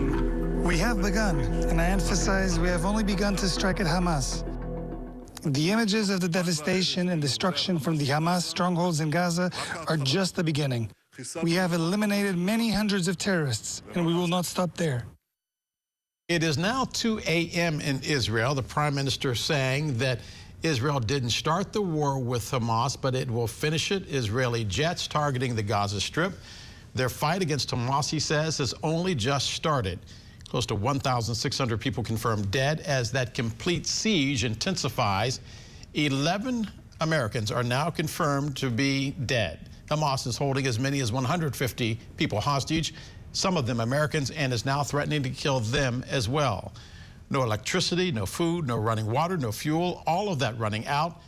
begun. We have begun, and I emphasize we have only begun to strike at Hamas. The images of the devastation and destruction from the Hamas strongholds in Gaza are just the beginning. We have eliminated many hundreds of terrorists, and we will not stop there. It is now 2 a.m. in Israel. The Prime Minister saying that Israel didn't start the war with Hamas, but it will finish it. Israeli jets targeting the Gaza Strip. Their fight against Hamas, he says, has only just started. Close to 1,600 people confirmed dead as that complete siege intensifies. 11 Americans are now confirmed to be dead. Hamas is holding as many as 150 people hostage, some of them Americans, and is now threatening to kill them as well. No electricity, no food, no running water, no fuel, all of that running out.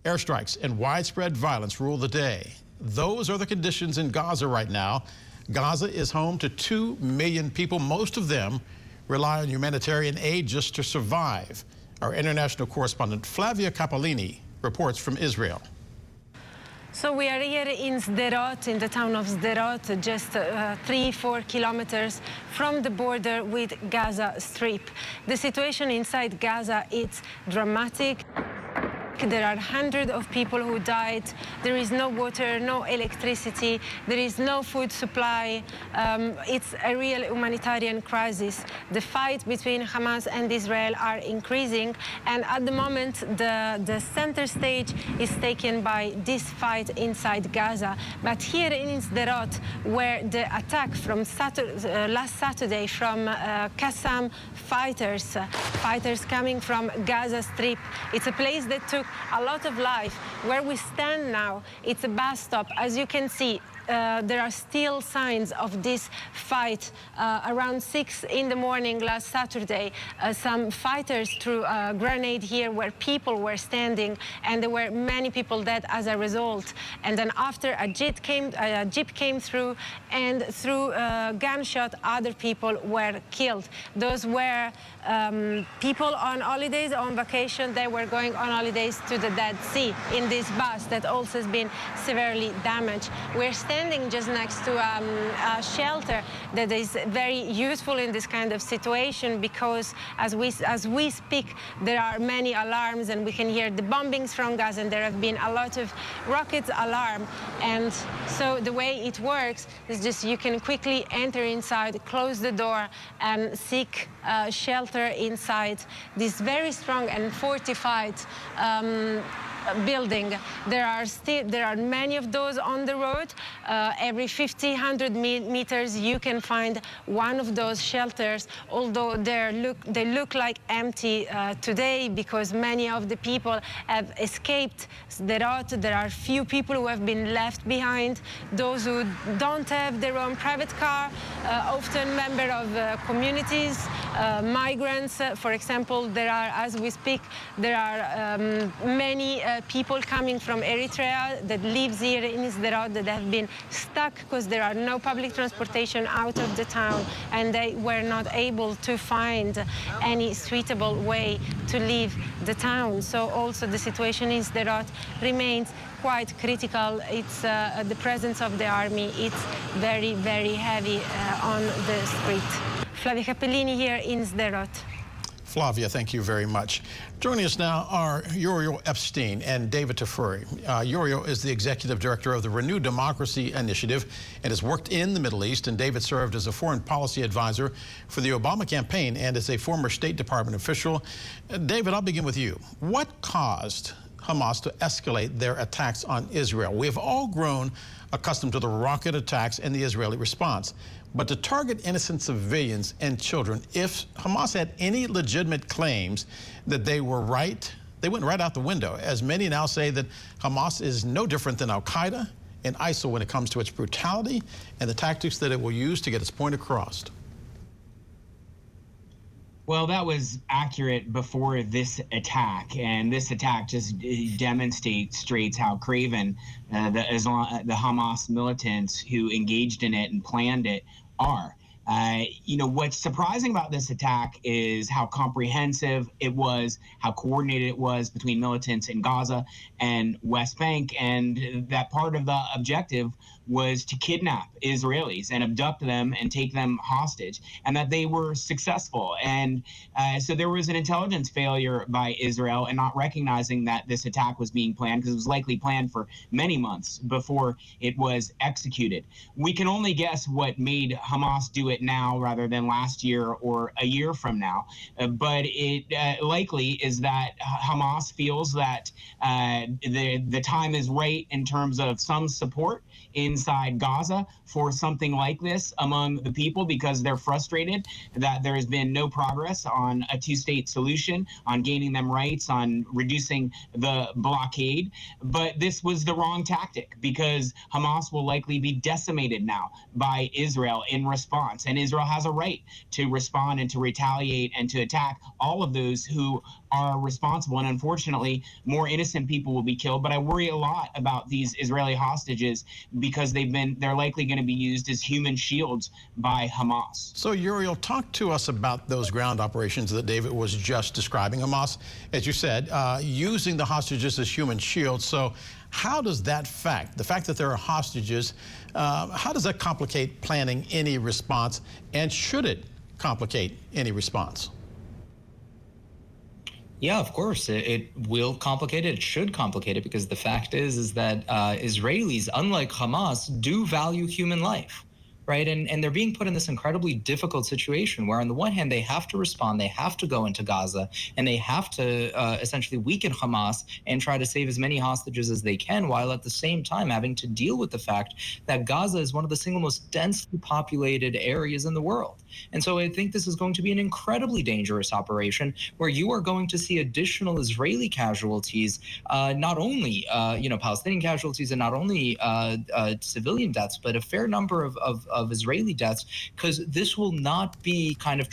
Airstrikes and widespread violence rule the day. Those are the conditions in Gaza right now. Gaza is home to 2 million people. Most of them rely on humanitarian aid just to survive. Our international correspondent Flavia Capolini reports from Israel. So we are here in Sderot, in the town of Sderot, just 3-4 kilometers from the border with Gaza Strip. The situation inside Gaza is dramatic. There are hundreds of people who died. There is no water, no electricity. There is no food supply. It's a real humanitarian crisis. The fight between Hamas and Israel are increasing. And at the moment, the center stage is taken by this fight inside Gaza. But here in Sderot, where the attack from last Saturday from Qassam fighters coming from Gaza Strip, it's a place that took a lot of life. Where we stand now, it's a bus stop. As you can see, there are still signs of this fight. Around 6 in the morning last Saturday, some fighters threw a grenade here where people were standing, and there were many people dead as a result. And then after a jeep came through, and through a gunshot, other people were killed. Those were people on holidays, on vacation. They were going on holidays to the Dead Sea in this bus that also has been severely damaged. We're standing just next to a shelter that is very useful in this kind of situation, because as we speak, there are many alarms, and we can hear the bombings from Gaza, and there have been a lot of rockets alarm. And so the way it works is just you can quickly enter inside, close the door, and seek shelter inside this very strong and fortified building. There are many of those on the road. Every 100 meters you can find one of those shelters, although they look like empty today, because many of the people have escaped Sderot. There are few people who have been left behind, those who don't have their own private car, often members of communities, migrants. For example, there are, as we speak, there are many people coming from Eritrea that lives here in Sderot that have been stuck because there are no public transportation out of the town, and they were not able to find any suitable way to leave the town. So also the situation in Sderot remains quite critical. It's the presence of the army. It's very, very heavy on the street. Flavia Cappellini here in Sderot. Flavia, thank you very much. Joining us now are Uriel Epstein and David Tafuri. Uriel is the executive director of the Renew Democracy Initiative and has worked in the Middle East, and David served as a foreign policy advisor for the Obama campaign and as a former State Department official. David, I'll begin with you. What caused Hamas to escalate their attacks on Israel? We have all grown accustomed to the rocket attacks and the Israeli response. But to target innocent civilians and children, if Hamas had any legitimate claims that they were right, they went right out the window, as many now say that Hamas is no different than Al-Qaeda and ISIL when it comes to its brutality and the tactics that it will use to get its point across. Well, that was accurate before this attack, and this attack just demonstrates how craven the Hamas militants who engaged in it and planned it are. What's surprising about this attack is how comprehensive it was, how coordinated it was between militants in Gaza and West Bank, and that part of the objective was to kidnap Israelis and abduct them and take them hostage, and that they were successful. And so there was an intelligence failure by Israel in not recognizing that this attack was being planned, because it was likely planned for many months before it was executed. We can only guess what made Hamas do it now rather than last year or a year from now. But it likely is that Hamas feels that the time is right in terms of some support inside Gaza for something like this among the people, because they're frustrated that there has been no progress on a two-state solution, on gaining them rights, on reducing the blockade. But this was the wrong tactic, because Hamas will likely be decimated now by Israel in response. And Israel has a right to respond and to retaliate and to attack all of those who are responsible. And unfortunately, more innocent people will be killed. But I worry a lot about these Israeli hostages, because they're likely going to be used as human shields by Hamas. So Uriel, talk to us about those ground operations that David was just describing. Hamas, as you said, using the hostages as human shields. So how does that fact, the fact that there are hostages, how does that complicate planning any response? And should it complicate any response? Yeah, of course, it will complicate it. It should complicate it, because the fact is that Israelis, unlike Hamas, do value human life, right? And they're being put in this incredibly difficult situation where, on the one hand, they have to respond, they have to go into Gaza, and they have to essentially weaken Hamas and try to save as many hostages as they can, while at the same time having to deal with the fact that Gaza is one of the single most densely populated areas in the world. And so I think this is going to be an incredibly dangerous operation, where you are going to see additional Israeli casualties, not only Palestinian casualties, and not only civilian deaths, but a fair number of Israeli deaths, because this will not be kind of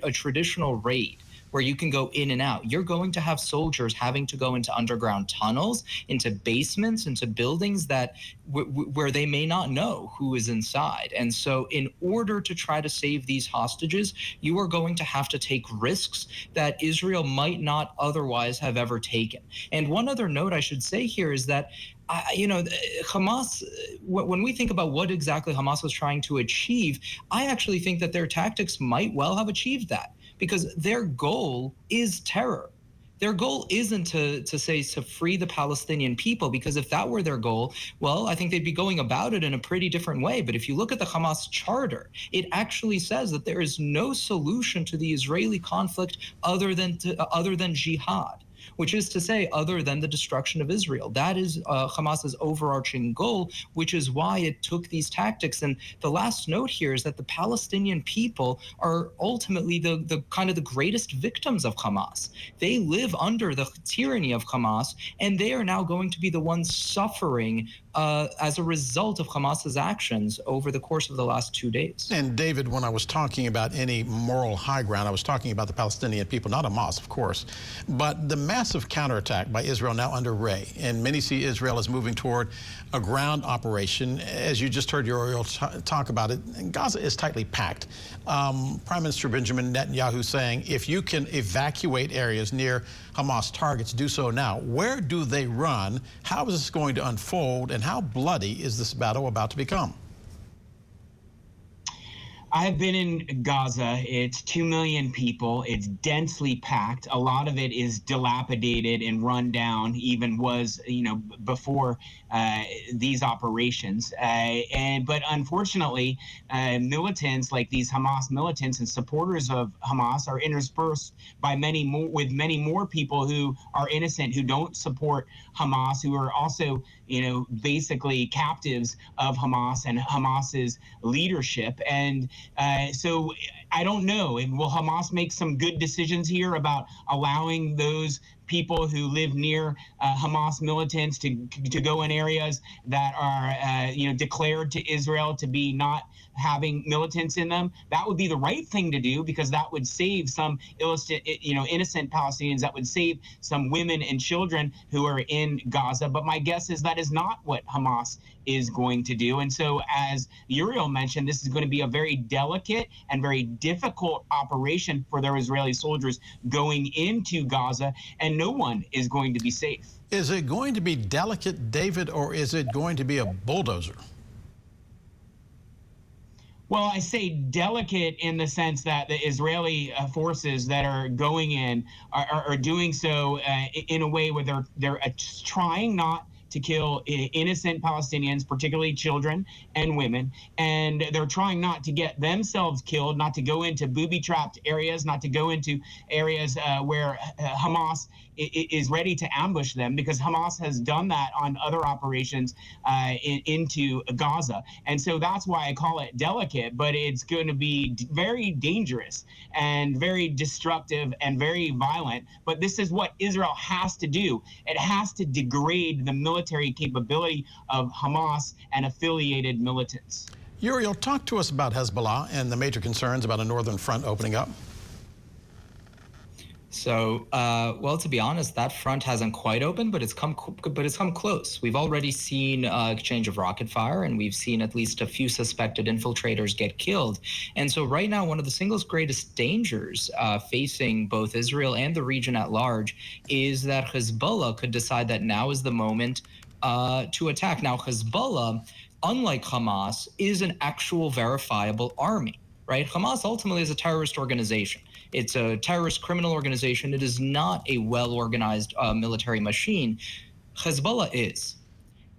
a traditional raid where you can go in and out. You're going to have soldiers having to go into underground tunnels, into basements, into buildings that where they may not know who is inside. And so in order to try to save these hostages, you are going to have to take risks that Israel might not otherwise have ever taken. And one other note I should say here is that Hamas, when we think about what exactly Hamas was trying to achieve, I actually think that their tactics might well have achieved that, because their goal is terror. Their goal isn't to free the Palestinian people, because if that were their goal, well, I think they'd be going about it in a pretty different way. But if you look at the Hamas charter, it actually says that there is no solution to the Israeli conflict other than jihad, which is to say, other than the destruction of Israel. That is Hamas's overarching goal, which is why it took these tactics. And the last note here is that the Palestinian people are ultimately the kind of the greatest victims of Hamas. They live under the tyranny of Hamas, and they are now going to be the ones suffering as a result of Hamas's actions over the course of the last 2 days. And David, when I was talking about any moral high ground, I was talking about the Palestinian people, not Hamas, of course, but the massive counterattack by Israel now underway. And many see Israel as moving toward a ground operation. As you just heard Uriel talk about it, Gaza is tightly packed. Prime Minister Benjamin Netanyahu saying, if you can evacuate areas near Hamas targets, do so now. Where do they run? How is this going to unfold? And how bloody is this battle about to become? I've been in Gaza. It's 2 million people. It's densely packed. A lot of it is dilapidated and run down, even was, before these operations. But unfortunately, militants like these Hamas militants and supporters of Hamas are interspersed by many more people who are innocent, who don't support Hamas, who are also, basically captives of Hamas and Hamas's leadership. And so I don't know. Will Hamas make some good decisions here about allowing those people who live near Hamas militants to go in areas that are declared to Israel to be not having militants in them. That would be the right thing to do, because that would save some innocent Palestinians. That would save some women and children who are in Gaza. But my guess is that is not what Hamas is going to do. And so, as Uriel mentioned, this is going to be a very delicate and very difficult operation for their Israeli soldiers going into Gaza, and no one is going to be safe. Is it going to be delicate, David, or is it going to be a bulldozer? Well, I say delicate in the sense that the Israeli forces that are going in are doing so in a way where they're trying not to kill innocent Palestinians, particularly children and women, and they're trying not to get themselves killed, not to go into booby-trapped areas, not to go into areas where Hamas is ready to ambush them, because Hamas has done that on other operations into Gaza. And so that's why I call it delicate, but it's going to be very dangerous and very destructive and very violent. But this is what Israel has to do. It has to degrade the military capability of Hamas and affiliated militants. Uriel, talk to us about Hezbollah and the major concerns about a northern front opening up. So, well, to be honest, that front hasn't quite opened, but it's come close. We've already seen exchange of rocket fire, and we've seen at least a few suspected infiltrators get killed. And so right now, one of the single greatest dangers facing both Israel and the region at large is that Hezbollah could decide that now is the moment to attack. Now, Hezbollah, unlike Hamas, is an actual verifiable army, right? Hamas ultimately is a terrorist organization. It's a terrorist criminal organization. It is not a well-organized military machine. Hezbollah is.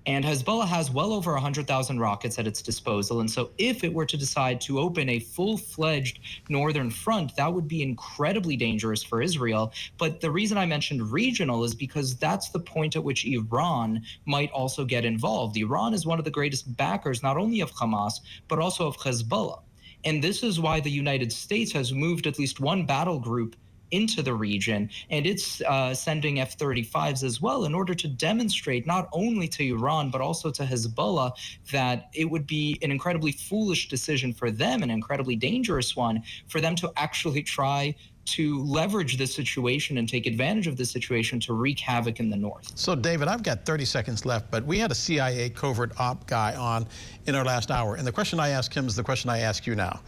And Hezbollah has well over 100,000 rockets at its disposal. And so if it were to decide to open a full-fledged northern front, that would be incredibly dangerous for Israel. But the reason I mentioned regional is because that's the point at which Iran might also get involved. Iran is one of the greatest backers, not only of Hamas, but also of Hezbollah. And this is why the United States has moved at least one battle group into the region, and it's sending F-35s as well in order to demonstrate not only to Iran but also to Hezbollah that it would be an incredibly foolish decision for them, an incredibly dangerous one, for them to actually try to leverage this situation and take advantage of this situation to wreak havoc in the north. So, David, I've got 30 seconds left, but we had a CIA covert op guy on in our last hour, and the question I asked him is the question I ask you now.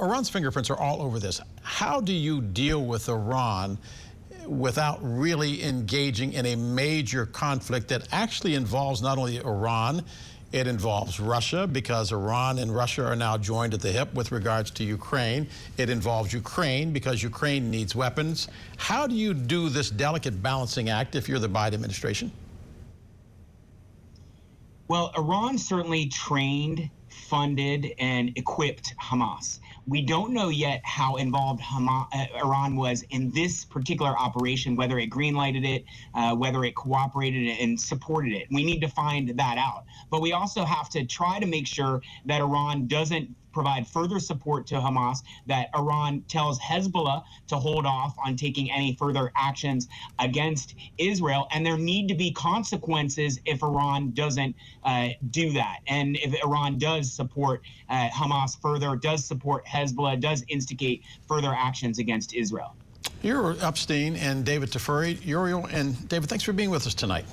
Iran's fingerprints are all over this. How do you deal with Iran without really engaging in a major conflict that actually involves not only Iran, it involves Russia, because Iran and Russia are now joined at the hip with regards to Ukraine. It involves Ukraine because Ukraine needs weapons. How do you do this delicate balancing act if you're the Biden administration? Well, Iran certainly trained, funded, and equipped Hamas. We don't know yet how involved Iran was in this particular operation, whether it greenlighted it, whether it cooperated and supported it. We need to find that out. But we also have to try to make sure that Iran doesn't provide further support to Hamas, that Iran tells Hezbollah to hold off on taking any further actions against Israel. And there need to be consequences if Iran doesn't do that. And if Iran does support Hamas further, does support Hezbollah, does instigate further actions against Israel. You're Epstein and David Tafuri. Uriel and David, thanks for being with us tonight.